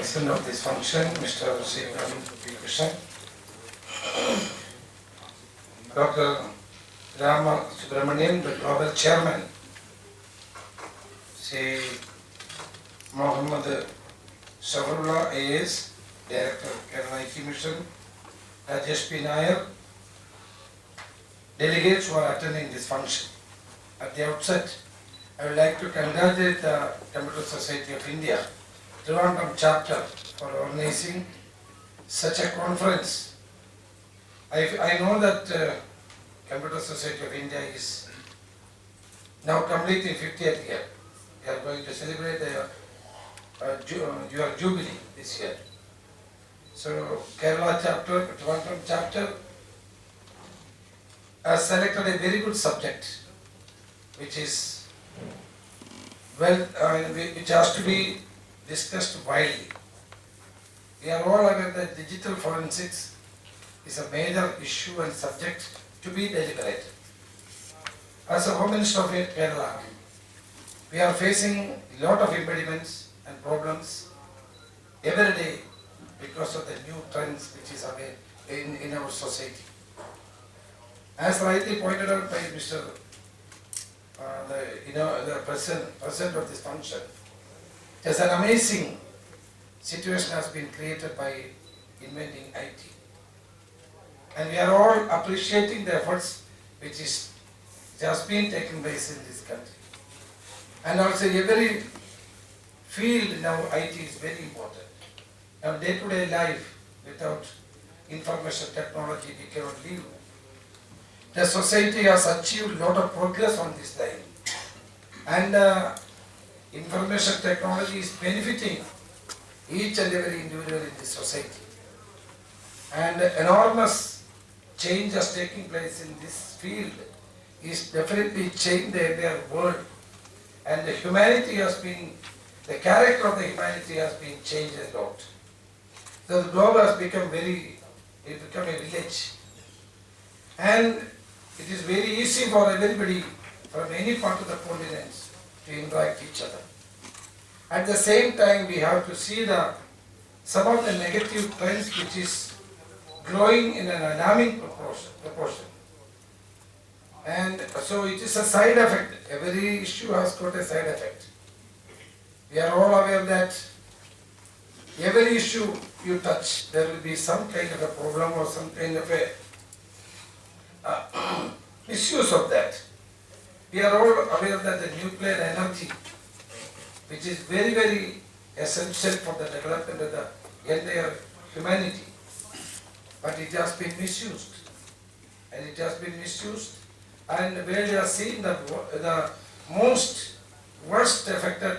President of this function, Mr. Trivandrum, Dr. Rama Subramanian, the Global Chairman, Sri Mohammed Safarullah AS, Director of Kerala IT Mission, Rajesh P. Nair, delegates who are attending this function. At the outset, I would like to congratulate the Computer Society of India, Trivandrum chapter, for organizing such a conference. I know that Computer Society of India is now completing 50th year. We are going to celebrate your jubilee this year. So Kerala chapter, Trivandrum chapter has selected a very good subject, which is which has to be discussed widely. We are all aware that digital forensics is a major issue and subject to be deliberated. As a Home Minister of Kerala, we are facing a lot of impediments and problems every day because of the new trends which is available in our society. As rightly pointed out by Mr. The president of this function, there's an amazing situation has been created by inventing IT. And we are all appreciating the efforts which has been taken place in this country. And also every field now IT is very important. Now day-to-day life without information technology we cannot live. The society has achieved a lot of progress on this line. And information technology is benefiting each and every individual in this society. And enormous change is taking place in this field is definitely changing the entire world. And the character of the humanity has been changed a lot. So the globe has become a village. And it is very easy for everybody from any part of the continent to interact each other. At the same time, we have to see some of the negative trends which is growing in an alarming proportion. And so it is a side effect. Every issue has got a side effect. We are all aware that every issue you touch, there will be some kind of a problem or some kind of a misuse of that. We are all aware that the nuclear energy, which is very, very essential for the development of the entire humanity, but it has been misused. And it has been misused, and where we are seeing the most worst affected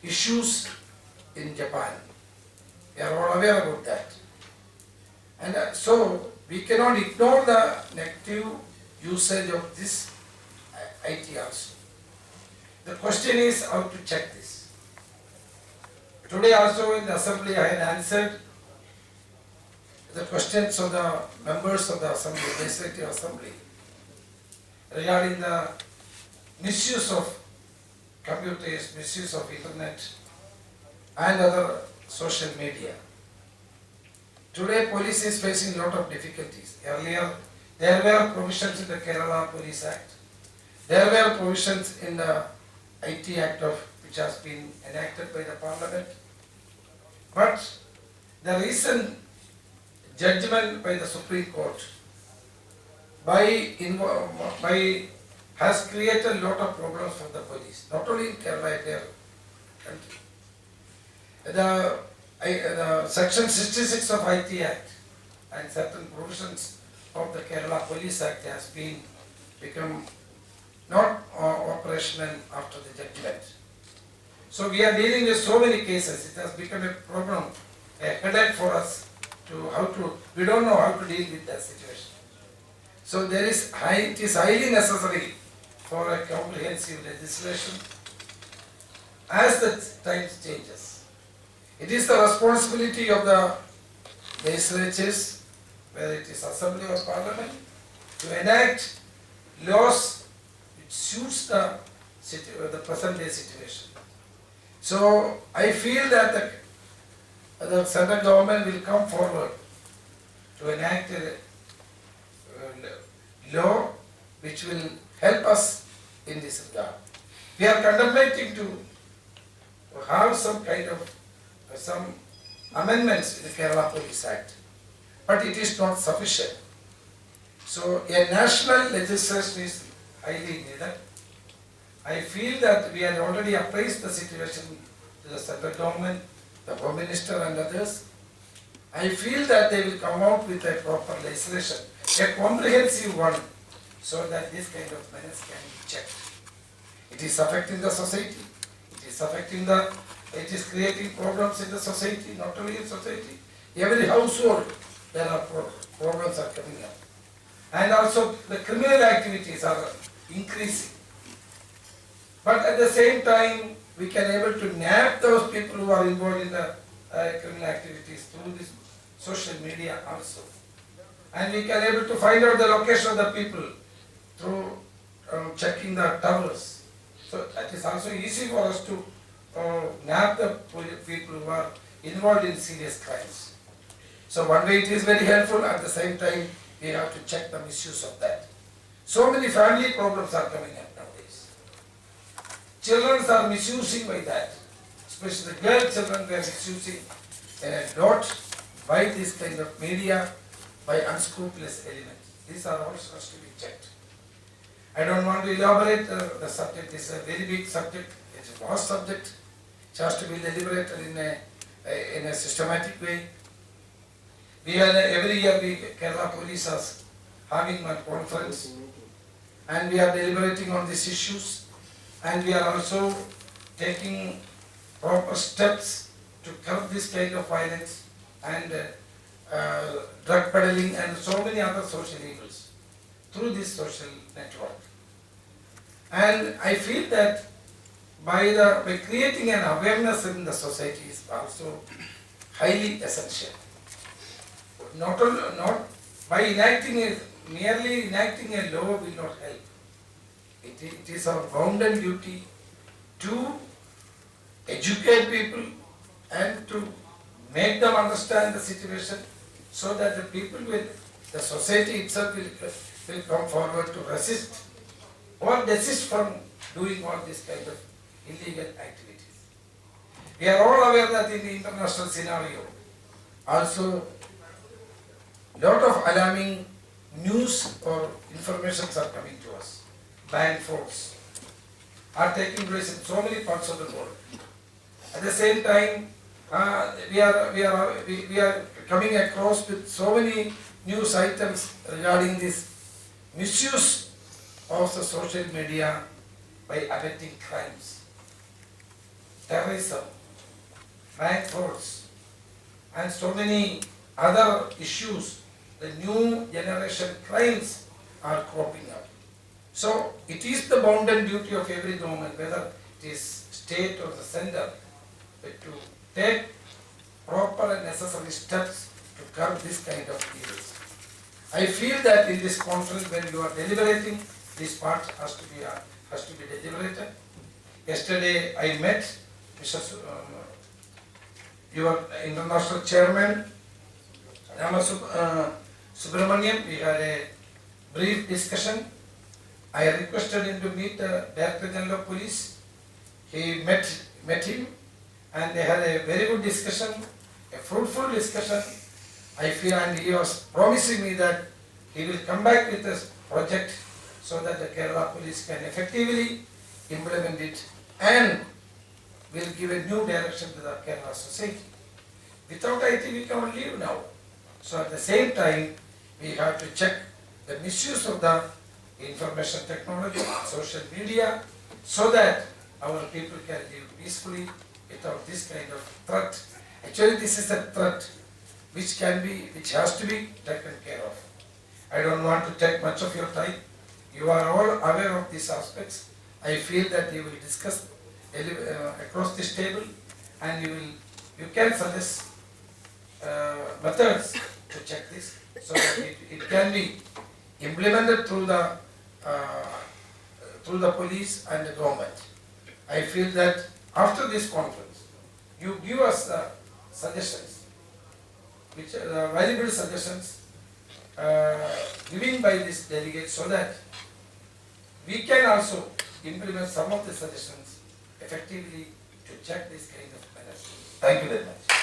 issues in Japan. We are all aware about that. And so we cannot ignore the negative usage of this IT also. The question is how to check this. Today also in the assembly I had answered the questions of the members of the assembly, legislative assembly, regarding the misuse of computers, misuse of internet and other social media. Today police is facing a lot of difficulties. Earlier there were provisions in the Kerala Police Act. There were provisions in the IT Act which has been enacted by the Parliament. But the recent judgment by the Supreme Court has created a lot of problems for the police, not only in Kerala, entire country. The Section 66 of IT Act and certain provisions of the Kerala Police Act has become not operational after the judgment. So we are dealing with so many cases. It has become a problem, a headache for us we don't know how to deal with that situation. So it is highly necessary for a comprehensive legislation as the times changes. It is the responsibility of the legislatures, whether it is Assembly or Parliament, to enact laws which suits the present day situation. So I feel that the central government will come forward to enact a law which will help us in this regard. We are contemplating to have some kind of some amendments in the Kerala Police Act, but it is not sufficient. So a national legislation is highly needed. I feel that we have already appraised the situation to the central government, the Home Minister and others. I feel that they will come out with a proper legislation, a comprehensive one, so that this kind of menace can be checked. It is affecting the society, it is creating problems in the society, not only in society, every household there are problems are coming up. And also the criminal activities are increasing. But at the same time, we can able to nab those people who are involved in the criminal activities through this social media also. And we can able to find out the location of the people through checking the towers. So that is also easy for us to nab the people who are involved in serious crimes. So one way it is very helpful, at the same time we have to check the misuse of that. So many family problems are coming up nowadays. Children are misusing by that, especially the girl children, they are misusing a lot by this kind of media, by unscrupulous elements. These are also has to be checked. I don't want to elaborate the subject. This is a very big subject. It's a vast subject. It has to be deliberated in a systematic way. We are every year Kerala Police is having one conference, and we are deliberating on these issues, and we are also taking proper steps to curb this kind of violence and drug peddling and so many other social evils through this social network. And I feel that by creating an awareness in the society is also highly essential. Not by merely enacting a law will not help. It is our bounden duty to educate people and to make them understand the situation, so that the society itself will come forward to resist or desist from doing all this kind of illegal activities. We are all aware that in the international scenario, also lot of alarming news or informations are coming to us. Banned foods are taking place in so many parts of the world. At the same time, we are coming across with so many news items regarding this misuse of the social media by abetting crimes, terrorism, banned foods, and so many other issues. The new generation crimes are cropping up. So it is the bounden duty of every government, whether it is state or the center, to take proper and necessary steps to curb this kind of evils. I feel that in this conference, when you are deliberating, this part has to be deliberated. Yesterday I met Mr. Your international chairman, Subramaniam. We had a brief discussion. I requested him to meet the Director General of Police. He met him, and they had a very good discussion, a fruitful discussion. I feel, and he was promising me that he will come back with a project so that the Kerala Police can effectively implement it and will give a new direction to the Kerala society. Without IT, we cannot live now. So at the same time, we have to check the misuse of the information technology, social media, so that our people can live peacefully without this kind of threat. Actually, this is a threat which has to be taken care of. I don't want to take much of your time. You are all aware of these aspects. I feel that you will discuss across this table, and you can suggest methods to check this, so that it can be implemented through the police and the government. I feel that after this conference, you give us the suggestions, which are the valuable suggestions given by this delegate, so that we can also implement some of the suggestions effectively to check this kind of measures. Thank you very much.